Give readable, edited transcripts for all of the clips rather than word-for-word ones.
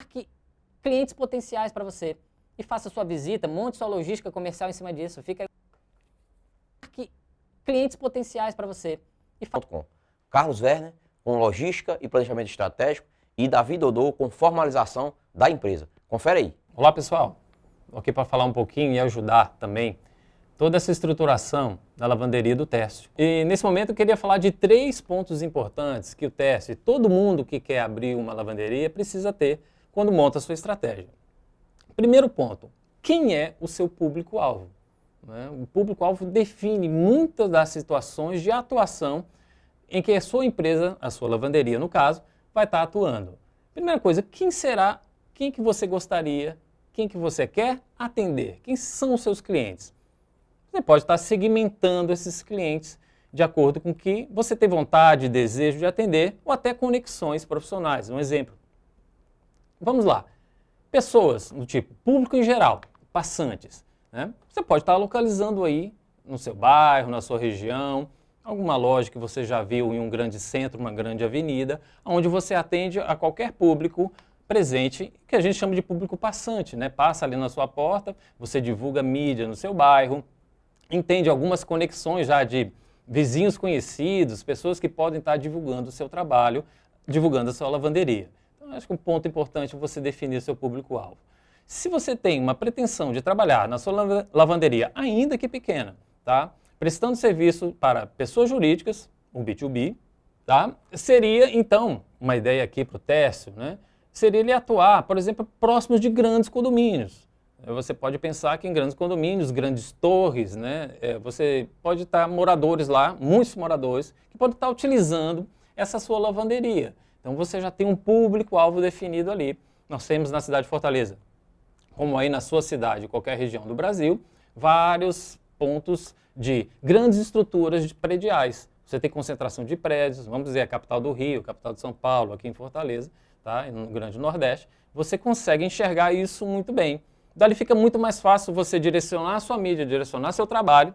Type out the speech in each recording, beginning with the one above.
Marque clientes potenciais para você e faça sua visita, monte sua logística comercial em cima disso. Marque clientes potenciais para você e .com. Carlos Werner com logística e planejamento estratégico e Davi Dodô com formalização da empresa. Confere aí. Olá pessoal, estou aqui para falar um pouquinho e ajudar também toda essa estruturação da lavanderia do Tércio. E nesse momento eu queria falar de 3 pontos importantes que o Tércio e todo mundo que quer abrir uma lavanderia precisa ter quando monta a sua estratégia. Primeiro ponto, quem é o seu público-alvo? O público-alvo define muitas das situações de atuação em que a sua empresa, a sua lavanderia no caso, vai estar atuando. Primeira coisa, quem que você gostaria, quem que você quer atender? Quem são os seus clientes? Você pode estar segmentando esses clientes de acordo com o que você tem vontade, desejo de atender ou até conexões profissionais. Um exemplo. Vamos lá. Pessoas do tipo público em geral, passantes. Né? Você pode estar localizando aí no seu bairro, na sua região, alguma loja que você já viu em um grande centro, uma grande avenida, onde você atende a qualquer público presente, que a gente chama de público passante, né? Passa ali na sua porta, você divulga mídia no seu bairro, entende algumas conexões já de vizinhos conhecidos, pessoas que podem estar divulgando o seu trabalho, divulgando a sua lavanderia. Então, acho que um ponto importante é você definir o seu público-alvo. Se você tem uma pretensão de trabalhar na sua lavanderia, ainda que pequena, tá? Prestando serviço para pessoas jurídicas, o B2B, tá? Seria, então, uma ideia aqui para o Tércio, né? Seria ele atuar, por exemplo, próximos de grandes condomínios. Você pode pensar que em grandes condomínios, grandes torres, né? Você pode estar moradores lá, muitos moradores, que podem estar utilizando essa sua lavanderia. Então você já tem um público-alvo definido ali. Nós temos na cidade de Fortaleza, como aí na sua cidade, qualquer região do Brasil, vários pontos de grandes estruturas prediais. Você tem concentração de prédios, vamos dizer, a capital do Rio, a capital de São Paulo, aqui em Fortaleza, tá? No Grande Nordeste, você consegue enxergar isso muito bem. Dali fica muito mais fácil você direcionar a sua mídia, direcionar seu trabalho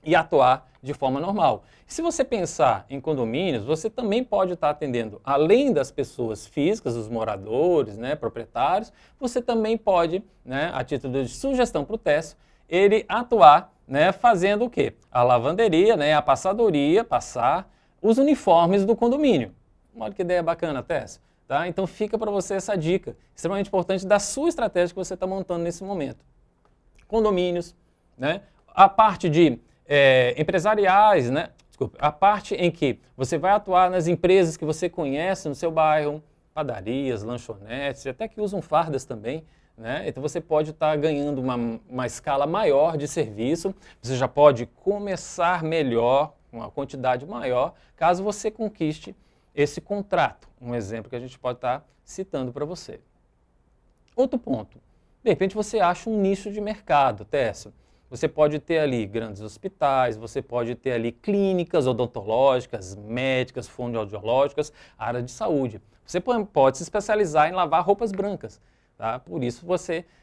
e atuar de forma normal. Se você pensar em condomínios, você também pode estar atendendo, além das pessoas físicas, os moradores, né, proprietários, você também pode, né, a título de sugestão para o Tércio, ele atuar, né, fazendo o quê? A lavanderia, né, a passadoria, passar os uniformes do condomínio. Olha que ideia bacana, Tércio. Tá? Então fica para você essa dica, extremamente importante da sua estratégia que você está montando nesse momento. Condomínios, né? A parte de empresariais, né? Desculpa, a parte em que você vai atuar nas empresas que você conhece no seu bairro, padarias, lanchonetes, até que usam fardas também. Né? Então você pode estar ganhando uma escala maior de serviço, você já pode começar melhor, com uma quantidade maior, caso você conquiste esse contrato. Um exemplo que a gente pode estar citando para você. Outro ponto, de repente você acha um nicho de mercado, Tércio. Você pode ter ali grandes hospitais, você pode ter ali clínicas odontológicas, médicas, fonoaudiológicas, área de saúde. Você pode se especializar em lavar roupas brancas. Tá? Por isso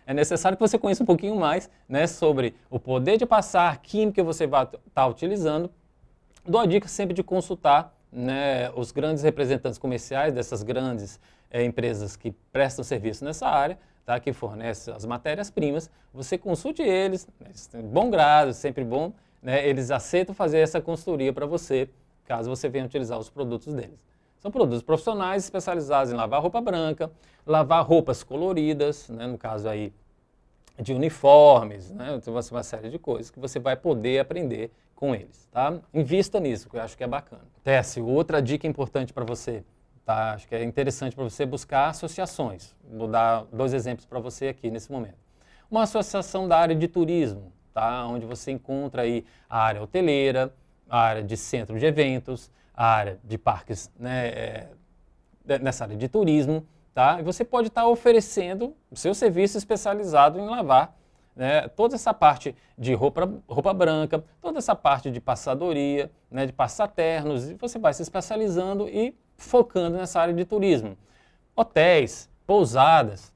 é necessário que você conheça um pouquinho mais, né, sobre o poder de passar, a química que você vai estar utilizando. Dou a dica sempre de consultar, né, os grandes representantes comerciais dessas grandes empresas que prestam serviço nessa área, tá, que fornecem as matérias-primas. Você consulte eles, bom grado, sempre bom, né, eles aceitam fazer essa consultoria para você, caso você venha utilizar os produtos deles. São produtos profissionais especializados em lavar roupa branca, lavar roupas coloridas, né, no caso aí de uniformes, né, então uma série de coisas que você vai poder aprender com eles, tá? Invista nisso, que eu acho que é bacana. Tércio, outra dica importante para você, tá? Acho que é interessante para você buscar associações. Vou dar 2 exemplos para você aqui nesse momento. Uma associação da área de turismo, tá? Onde você encontra aí a área hoteleira, a área de centro de eventos, a área de parques, né, nessa área de turismo, tá? E você pode estar oferecendo o seu serviço especializado em lavar, né, toda essa parte de roupa branca, toda essa parte de passadoria, né, de passar ternos, e você vai se especializando e focando nessa área de turismo. Hotéis, pousadas,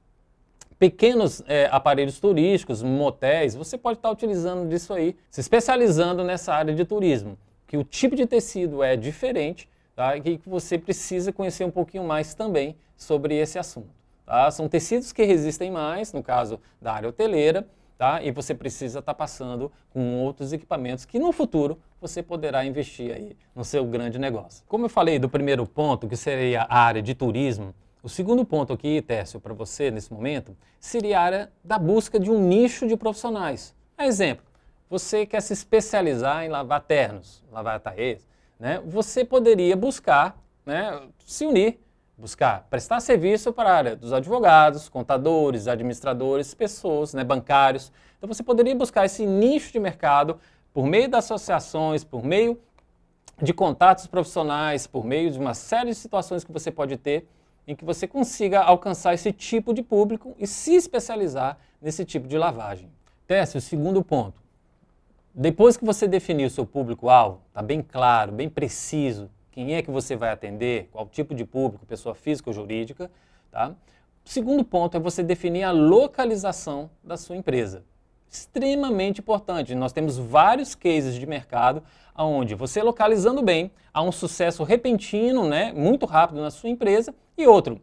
pequenos aparelhos turísticos, motéis, você pode estar utilizando disso aí, se especializando nessa área de turismo, que o tipo de tecido é diferente, tá? E que você precisa conhecer um pouquinho mais também sobre esse assunto. Tá? São tecidos que resistem mais, no caso da área hoteleira, tá? E você precisa estar passando com outros equipamentos que no futuro você poderá investir aí no seu grande negócio. Como eu falei do primeiro ponto, que seria a área de turismo, o segundo ponto aqui, Técio, para você nesse momento, seria a área da busca de um nicho de profissionais. Exemplo, você quer se especializar em lavar ternos, lavar taês, né? Você poderia buscar, né, se unir, buscar prestar serviço para a área dos advogados, contadores, administradores, pessoas, né, bancários. Então você poderia buscar esse nicho de mercado por meio das associações, por meio de contatos profissionais, por meio de uma série de situações que você pode ter em que você consiga alcançar esse tipo de público e se especializar nesse tipo de lavagem. Técio, o segundo ponto. Depois que você definir o seu público-alvo, está bem claro, bem preciso, quem é que você vai atender, qual tipo de público, pessoa física ou jurídica, tá? O segundo ponto é você definir a localização da sua empresa. Extremamente importante. Nós temos vários cases de mercado onde você localizando bem, há um sucesso repentino, né, muito rápido na sua empresa, e outro,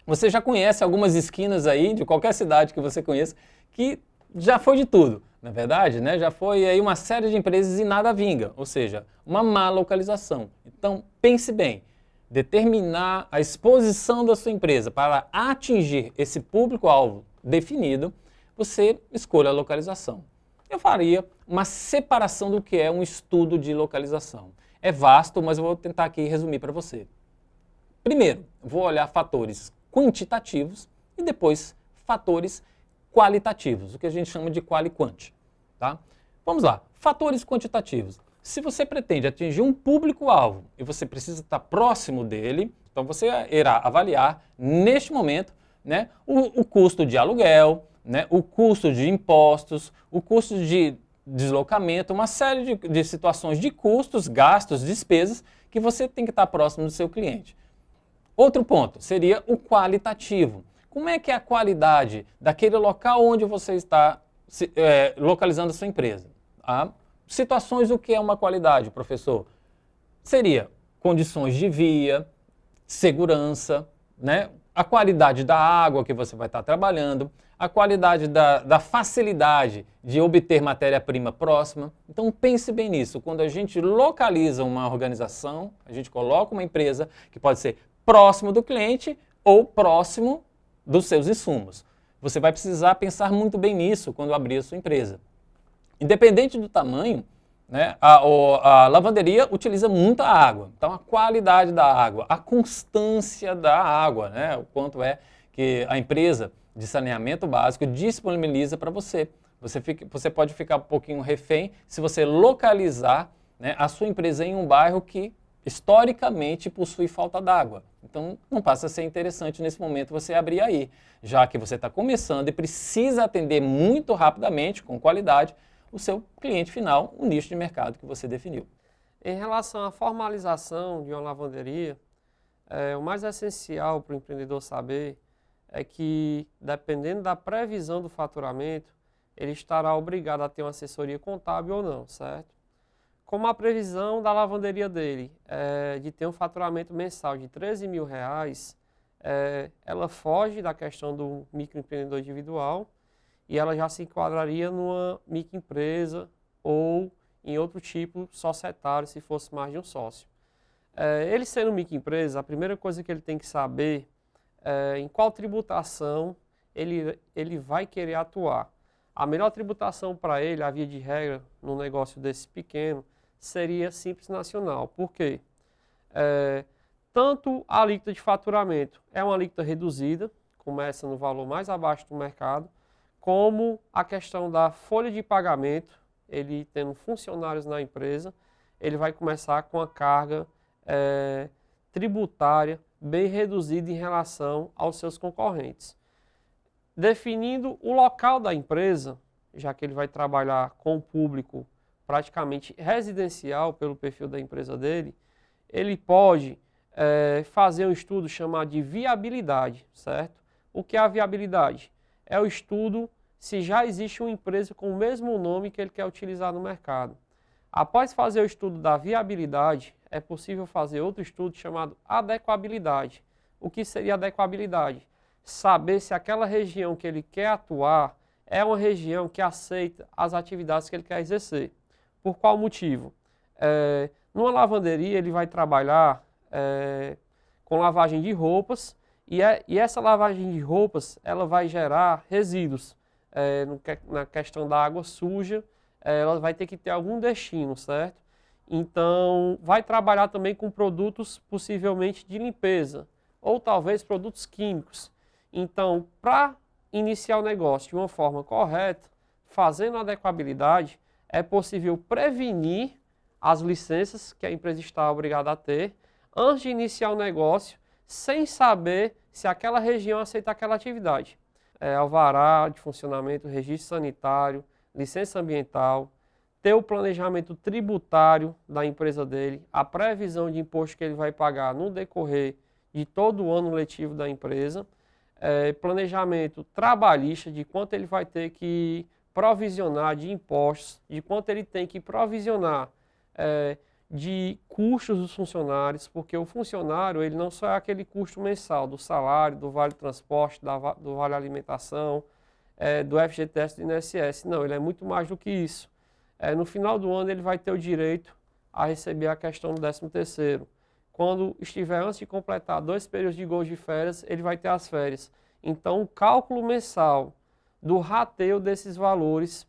você já conhece algumas esquinas aí de qualquer cidade que você conheça que já foi de tudo, na verdade, né? Já foi aí uma série de empresas e nada vinga, ou seja, uma má localização. Então, pense bem, determinar a exposição da sua empresa para atingir esse público-alvo definido, você escolha a localização. Eu faria uma separação do que é um estudo de localização. É vasto, mas eu vou tentar aqui resumir para você. Primeiro, vou olhar fatores quantitativos e depois fatores qualitativos, o que a gente chama de qual e quant. Tá? Vamos lá, fatores quantitativos. Se você pretende atingir um público-alvo e você precisa estar próximo dele, então você irá avaliar, neste momento, né, o custo de aluguel, né, o custo de impostos, o custo de deslocamento, uma série de situações de custos, gastos, despesas que você tem que estar próximo do seu cliente. Outro ponto seria o qualitativo. Como é que é a qualidade daquele local onde você está localizando a sua empresa? Situações do que é uma qualidade, professor? Seria condições de via, segurança, né? A qualidade da água que você vai estar trabalhando, a qualidade da facilidade de obter matéria-prima próxima. Então pense bem nisso. Quando a gente localiza uma organização, a gente coloca uma empresa que pode ser próximo do cliente ou próximo dos seus insumos. Você vai precisar pensar muito bem nisso quando abrir a sua empresa. Independente do tamanho, né, a lavanderia utiliza muita água. Então a qualidade da água, a constância da água, né, o quanto é que a empresa de saneamento básico disponibiliza para você. Você pode ficar um pouquinho refém se você localizar, né, a sua empresa em um bairro que historicamente possui falta d'água. Então não passa a ser interessante nesse momento você abrir aí, já que você está começando e precisa atender muito rapidamente, com qualidade, o seu cliente final, o nicho de mercado que você definiu. Em relação à formalização de uma lavanderia, o mais essencial para o empreendedor saber é que, dependendo da previsão do faturamento, ele estará obrigado a ter uma assessoria contábil ou não, certo? Como a previsão da lavanderia dele é de ter um faturamento mensal de R$13 mil, ela foge da questão do microempreendedor individual e ela já se enquadraria numa microempresa ou em outro tipo societário, se fosse mais de um sócio. Ele sendo microempresa, a primeira coisa que ele tem que saber é em qual tributação ele vai querer atuar. A melhor tributação para ele, a via de regra, num negócio desse pequeno, seria Simples Nacional. Por quê? Tanto a alíquota de faturamento é uma alíquota reduzida, começa no valor mais abaixo do mercado, como a questão da folha de pagamento, ele tendo funcionários na empresa, ele vai começar com a carga tributária bem reduzida em relação aos seus concorrentes. Definindo o local da empresa, já que ele vai trabalhar com o público praticamente residencial pelo perfil da empresa dele, ele pode fazer um estudo chamado de viabilidade, certo? O que é a viabilidade? É o estudo se já existe uma empresa com o mesmo nome que ele quer utilizar no mercado. Após fazer o estudo da viabilidade, é possível fazer outro estudo chamado adequabilidade. O que seria adequabilidade? saber se aquela região que ele quer atuar é uma região que aceita as atividades que ele quer exercer. Por qual motivo? Numa lavanderia ele vai trabalhar com lavagem de roupas e essa lavagem de roupas ela vai gerar resíduos. Na questão da água suja, ela vai ter que ter algum destino, certo? Então, vai trabalhar também com produtos possivelmente de limpeza ou talvez produtos químicos. Então, para iniciar o negócio de uma forma correta, fazendo a adequabilidade, é possível prevenir as licenças que a empresa está obrigada a ter antes de iniciar o negócio, sem saber se aquela região aceita aquela atividade. Alvará de funcionamento, registro sanitário, licença ambiental, ter o planejamento tributário da empresa dele, a previsão de imposto que ele vai pagar no decorrer de todo o ano letivo da empresa, planejamento trabalhista de quanto ele vai ter que provisionar de impostos, de quanto ele tem que provisionar de custos dos funcionários, porque o funcionário ele não só é aquele custo mensal do salário, do vale transporte, do vale alimentação, do FGTS e do INSS. Não, ele é muito mais do que isso. No final do ano ele vai ter o direito a receber a questão do 13º. Quando estiver antes de completar 2 períodos de gozo de férias, ele vai ter as férias. Então, o cálculo mensal do rateio desses valores,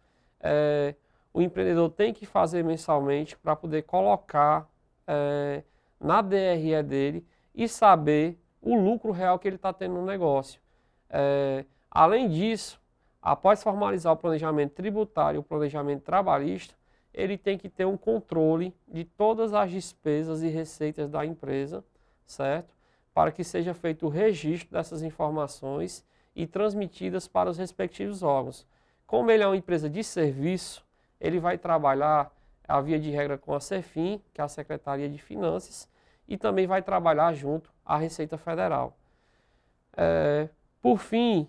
o empreendedor tem que fazer mensalmente para poder colocar na DRE dele e saber o lucro real que ele está tendo no negócio. Além disso, após formalizar o planejamento tributário e o planejamento trabalhista, ele tem que ter um controle de todas as despesas e receitas da empresa, certo? Para que seja feito o registro dessas informações e transmitidas para os respectivos órgãos. Como ele é uma empresa de serviço, ele vai trabalhar a via de regra com a CEFIM, que é a Secretaria de Finanças, e também vai trabalhar junto à Receita Federal. Por fim,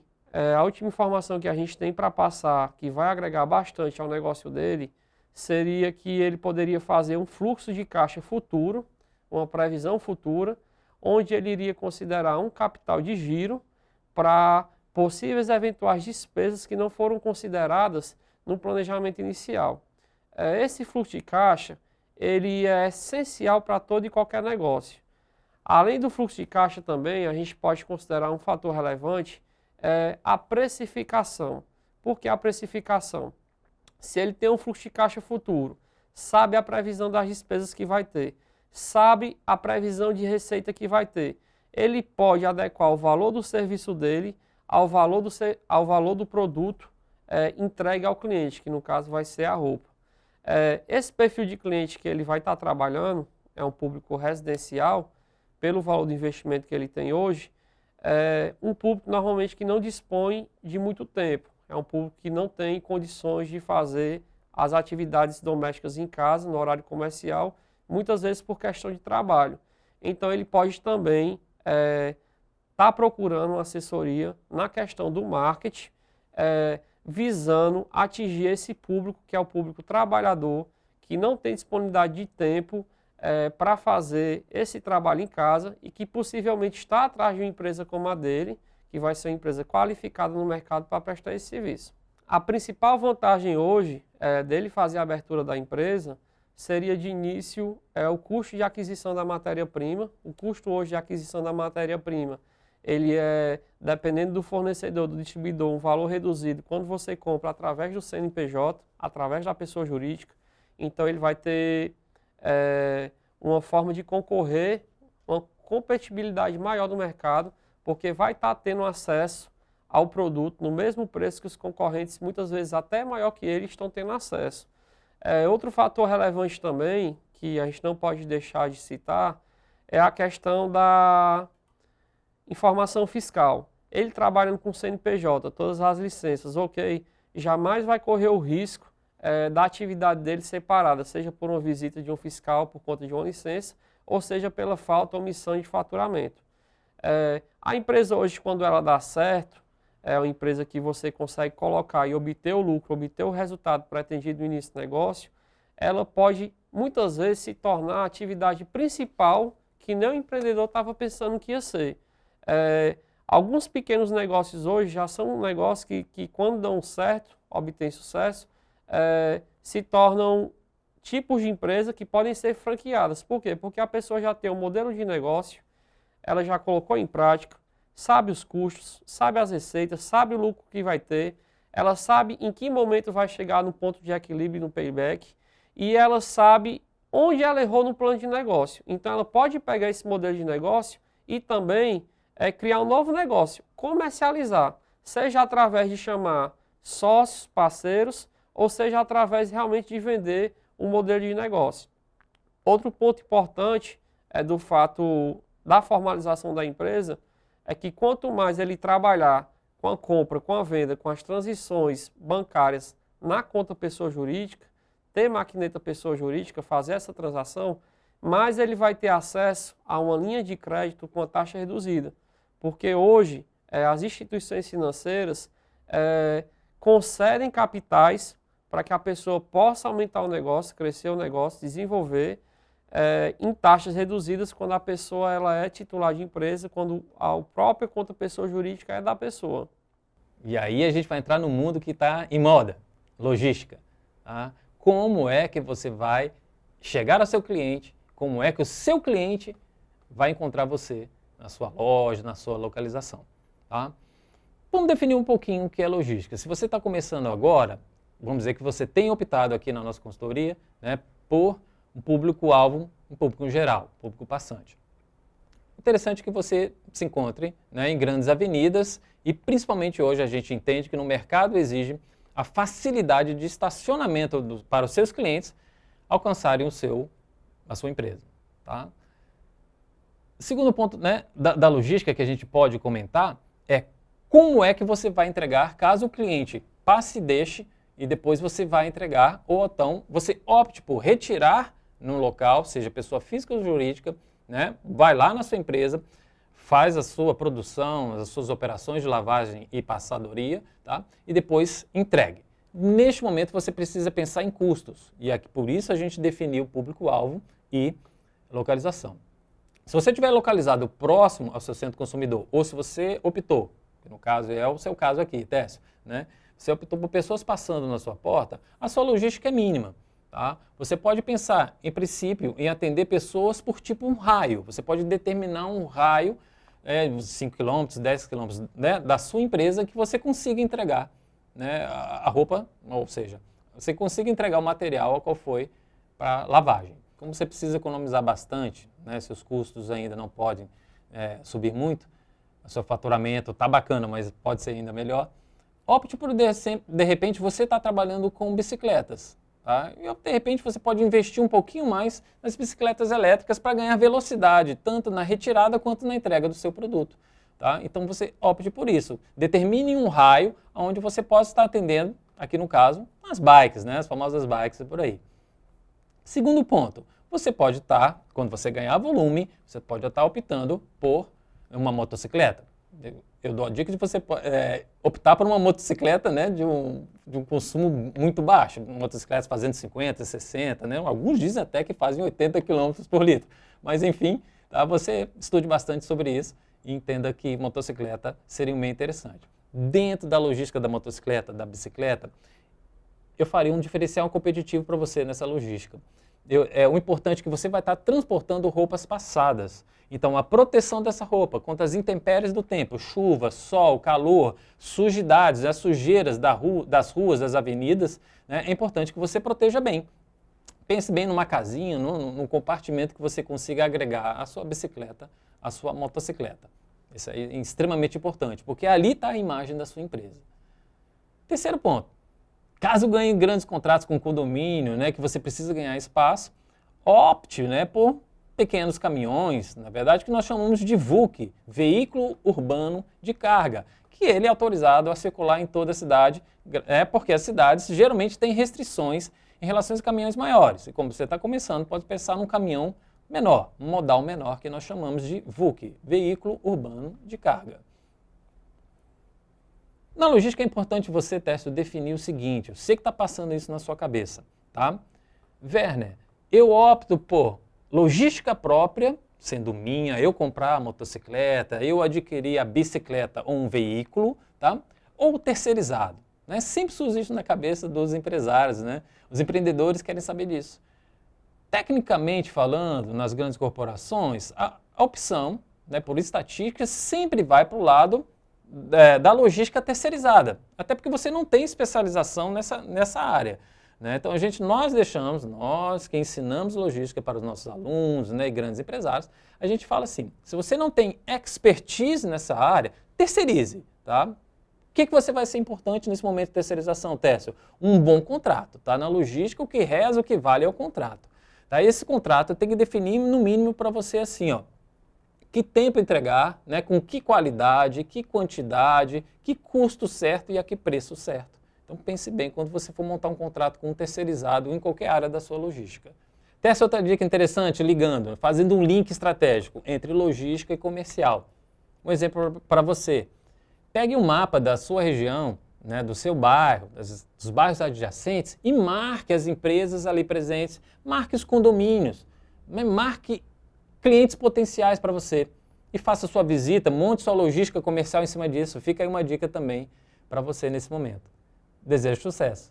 a última informação que a gente tem para passar, que vai agregar bastante ao negócio dele, seria que ele poderia fazer um fluxo de caixa futuro, uma previsão futura, onde ele iria considerar um capital de giro para possíveis eventuais despesas que não foram consideradas no planejamento inicial. Esse fluxo de caixa ele é essencial para todo e qualquer negócio. Além do fluxo de caixa também, a gente pode considerar um fator relevante a precificação. Por que a precificação? Se ele tem um fluxo de caixa futuro, sabe a previsão das despesas que vai ter, sabe a previsão de receita que vai ter, ele pode adequar o valor do serviço dele ao valor do produto entregue ao cliente, que no caso vai ser a roupa. Esse perfil de cliente que ele vai estar trabalhando é um público residencial, pelo valor do investimento que ele tem hoje, um público normalmente que não dispõe de muito tempo. É um público que não tem condições de fazer as atividades domésticas em casa, no horário comercial, muitas vezes por questão de trabalho. Então ele pode também estar procurando uma assessoria na questão do marketing, visando atingir esse público, que é o público trabalhador, que não tem disponibilidade de tempo para fazer esse trabalho em casa e que possivelmente está atrás de uma empresa como a dele, que vai ser uma empresa qualificada no mercado para prestar esse serviço. A principal vantagem hoje dele fazer a abertura da empresa seria de início o custo de aquisição da matéria-prima. O custo hoje de aquisição da matéria-prima, ele dependendo do fornecedor, do distribuidor, um valor reduzido quando você compra através do CNPJ, através da pessoa jurídica. Então ele vai ter uma forma de concorrer, uma competibilidade maior do mercado, porque vai estar tendo acesso ao produto no mesmo preço que os concorrentes, muitas vezes até maior que eles, estão tendo acesso. Outro fator relevante também, que a gente não pode deixar de citar, é a questão da informação fiscal. Ele trabalhando com CNPJ, todas as licenças, ok, jamais vai correr o risco da atividade dele separada, seja por uma visita de um fiscal por conta de uma licença, ou seja pela falta ou omissão de faturamento. A empresa hoje, quando ela dá certo, é uma empresa que você consegue colocar e obter o lucro, obter o resultado pretendido no início do negócio, ela pode muitas vezes se tornar a atividade principal que nem o empreendedor estava pensando que ia ser. Alguns pequenos negócios hoje já são negócios que quando dão certo, obtêm sucesso, se tornam tipos de empresa que podem ser franqueadas. Por quê? Porque a pessoa já tem um modelo de negócio, ela já colocou em prática, sabe os custos, sabe as receitas, sabe o lucro que vai ter, ela sabe em que momento vai chegar no ponto de equilíbrio no payback e ela sabe onde ela errou no plano de negócio. Então ela pode pegar esse modelo de negócio e também criar um novo negócio, comercializar, seja através de chamar sócios, parceiros, ou seja através realmente de vender um modelo de negócio. Outro ponto importante do fato da formalização da empresa é que quanto mais ele trabalhar com a compra, com a venda, com as transições bancárias na conta pessoa jurídica, ter maquineta pessoa jurídica, fazer essa transação, mais ele vai ter acesso a uma linha de crédito com a taxa reduzida. Porque hoje as instituições financeiras concedem capitais para que a pessoa possa aumentar o negócio, crescer o negócio, desenvolver em taxas reduzidas quando a pessoa ela é titular de empresa, quando a própria conta pessoa jurídica é da pessoa. E aí a gente vai entrar no mundo que está em moda, logística. Tá? Como é que você vai chegar ao seu cliente, como é que o seu cliente vai encontrar você na sua loja, na sua localização. Tá? Vamos definir um pouquinho o que é logística. Se você está começando agora, vamos dizer que você tem optado aqui na nossa consultoria, né, por um público-alvo, um público geral, um público passante. Interessante que você se encontre, né, em grandes avenidas e principalmente hoje a gente entende que no mercado exige a facilidade de estacionamento para os seus clientes alcançarem a sua empresa. Tá? Segundo ponto, né, da logística que a gente pode comentar é como é que você vai entregar caso o cliente passe e deixe e depois você vai entregar, ou então você opte por retirar no local, seja pessoa física ou jurídica, né, vai lá na sua empresa, faz a sua produção, as suas operações de lavagem e passadoria, tá, e depois entregue. Neste momento você precisa pensar em custos, e aqui, por isso a gente definiu público-alvo e localização. Se você estiver localizado próximo ao seu centro consumidor, ou se você optou, que no caso é o seu caso aqui, Técio, né? Você optou por pessoas passando na sua porta, a sua logística é mínima. Tá? Você pode pensar, em princípio, em atender pessoas por tipo um raio. Você pode determinar um raio, 5 km, 10 km, né, da sua empresa que você consiga entregar, né, a roupa, ou seja, você consiga entregar o material ao qual foi para lavagem. Como você precisa economizar bastante, né, seus custos ainda não podem subir muito, o seu faturamento está bacana, mas pode ser ainda melhor, opte por, de repente, você está trabalhando com bicicletas. Tá? E, de repente, você pode investir um pouquinho mais nas bicicletas elétricas para ganhar velocidade, tanto na retirada quanto na entrega do seu produto. Tá? Então, você opte por isso. Determine um raio onde você possa estar atendendo, aqui no caso, as bikes, né? As famosas bikes por aí. Segundo ponto, você pode estar, quando você ganhar volume, você pode estar optando por uma motocicleta. Eu dou a dica de você optar por uma motocicleta, né, de um consumo muito baixo. Motocicletas fazendo 50, 60, né? Alguns dizem até que fazem 80 km por litro. Mas enfim, tá? Você estude bastante sobre isso e entenda que motocicleta seria um meio interessante. Dentro da logística da motocicleta, da bicicleta, eu faria um diferencial competitivo para você nessa logística. O importante é que você vai estar transportando roupas passadas. Então, a proteção dessa roupa contra as intempéries do tempo, chuva, sol, calor, sujidades, as sujeiras das ruas, das avenidas, né, é importante que você proteja bem. Pense bem numa casinha, num compartimento que você consiga agregar a sua bicicleta, a sua motocicleta. Isso aí é extremamente importante, porque ali está a imagem da sua empresa. Terceiro ponto. Caso ganhe grandes contratos com condomínio, né, que você precisa ganhar espaço, opte, né, por pequenos caminhões, na verdade que nós chamamos de VUC, Veículo Urbano de Carga, que ele é autorizado a circular em toda a cidade, porque as cidades geralmente têm restrições em relação a caminhões maiores. E como você está começando, pode pensar num caminhão menor, um modal menor, que nós chamamos de VUC, Veículo Urbano de Carga. Na logística é importante você, Técio, definir o seguinte, eu sei que está passando isso na sua cabeça, tá? Werner, eu opto por logística própria, sendo minha, eu comprar a motocicleta, eu adquirir a bicicleta ou um veículo, tá? Ou terceirizado, né? Sempre surge isso na cabeça dos empresários, né? Os empreendedores querem saber disso. Tecnicamente falando, nas grandes corporações, a opção, né, por estatística, sempre vai para o lado da logística terceirizada, até porque você não tem especialização nessa área, né? Então nós que ensinamos logística para os nossos alunos, né, e grandes empresários, a gente fala assim, se você não tem expertise nessa área, terceirize, tá? O que você vai ser importante nesse momento de terceirização, Técio? Um bom contrato, tá? Na logística o que reza, o que vale é o contrato, tá? Esse contrato tem que definir no mínimo para você assim, ó, que tempo entregar, né, com que qualidade, que quantidade, que custo certo e a que preço certo. Então pense bem quando você for montar um contrato com um terceirizado em qualquer área da sua logística. Tem essa outra dica interessante, ligando, fazendo um link estratégico entre logística e comercial. Um exemplo para você. Pegue um mapa da sua região, né, do seu bairro, dos bairros adjacentes e marque as empresas ali presentes, marque os condomínios, né, marque clientes potenciais para você e faça sua visita, monte sua logística comercial em cima disso. Fica aí uma dica também para você nesse momento. Desejo sucesso!